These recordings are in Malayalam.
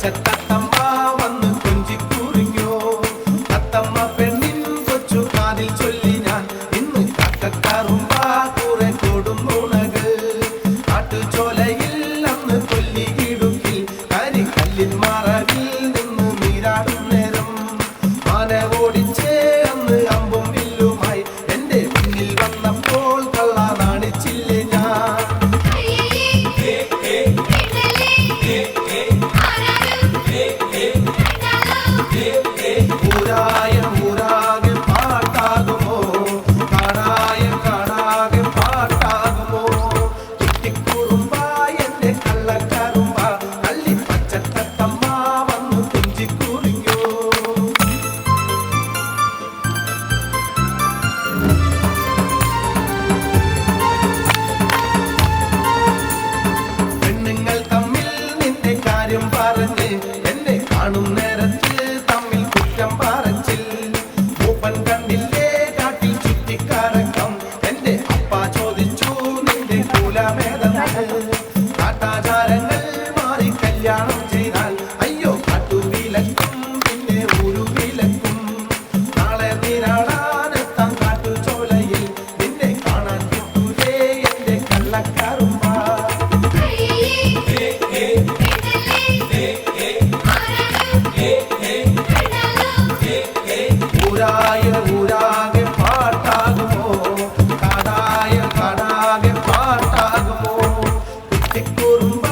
പച്ചത്തത്തമ്മ വന്ന് കൊഞ്ചിക്കുറിഞ്ഞോ തത്തമ്മ പെണ്ണിൻ കൊച്ചു കാതിൽ ചൊല്ലി ഞാൻ ഇന്ന് കാക്കക്കറുമ്പ കുറെ കൊടുന്നുണകൾ കാട്ടുചോലയിൽ അന്ന് കൊല്ലിയിടുക്കിൽ കരിക്കല്ലിൻ മറവിൽ നിന്ന് നീരാടും നേരം ആന ഓടിച്ചേ അന്ന് അമ്പും വില്ലുമായി എന്റെ മുന്നിൽ വന്നപ്പോൾ കള്ള നാണിച്ചില്ലേ ഞാൻ ഊരാകെ പാട്ടാകുമോ കാണാകെ പാട്ടാകുമോ കുട്ടിക്കുറുമ്പ എന്റെ കള്ളക്കറുമ്പ കള്ളി പച്ചത്തത്തമ്മ വന്നു കൊഞ്ചിക്കുറിഞ്ഞോ പെണ്ണുങ്ങൾ തമ്മിൽ നിന്റെ കാര്യം പറഞ്ഞ് എന്നെ കാണും നേരത്ത് തമ്മിൽ കുറ്റം പറച്ചിൽ മൂപ്പൻ കണ്ടില്ലേ കാട്ടിൽ ചുറ്റിക്കറക്കം എന്റെ അപ്പ ചോദിച്ചു നിന്റെ കുലമേതെന്ന് കാട്ടാചാരങ്ങൾ മാറി കല്യാണം ചെയ്താൽ അയ്യോ കാട്ടുവിലക്കും പിന്നെ ഒരു വിലക്കും നാളെ നീരാടാനെത്താൻ കാട്ടുചോലയിൽ നിന്നെ കാണാൻ കിട്ടൂലേ എന്റെ കള്ളക്കറുമ്പ ഊരാകെ പാട്ടാകുമോ കാണാകെ പാട്ടാകുമോ കുട്ടിക്കുറുമ്പ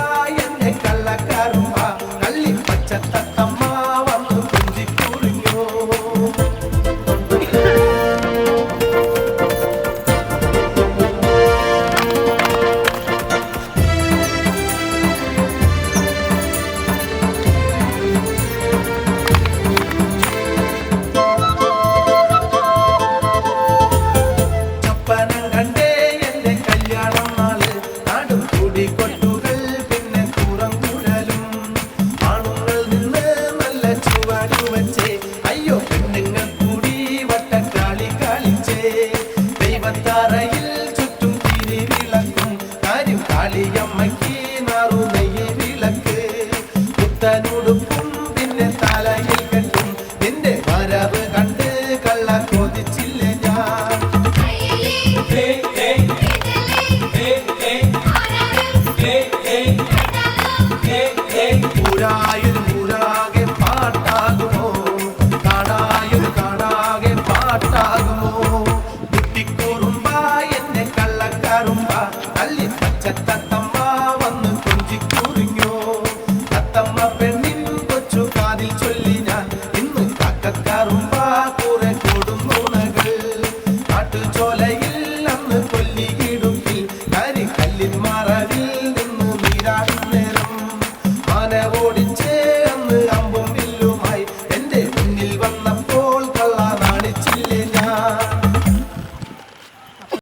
എന്നെ കള്ളക്കറുമ്പ കള്ളി പച്ചത്തത്തമ്മ വന്നു കൊഞ്ചിക്കുറിഞ്ഞോ ചപ്പനം കണ്ടേ എന്റെ കല്യാണം നാള് നാടും കൂടിക്കൊട്ടുകൾ പിന്നെ കൂറം കുഴലും ആണുങ്ങൾ നിന്ന് നല്ല ചുവടു വച്ചേ അയ്യോ പെണ്ണുങ്ങൾ കൂടി വട്ടക്കാളി കളിച്ചേ ദൈവത്താറയിൽ ചുറ്റും തിരി വിളക്കും കാര്യം കാളിയമ്മയ്ക്ക് നാറു നെയ്യ് വിളക്ക് പുത്തനുടുപ്പും പിന്നെ തലയിൽ കെട്ടും നിന്റെ വരവ് കണ്ട് കള്ള കൊതിച്ചില്ലേ ഞാൻ ഊരാകെ പാട്ടാകുമോ കാണാകെ പാട്ടാകുമോ കുട്ടിക്കുറുമ്പ എന്നെ കള്ളക്കറുമ്പ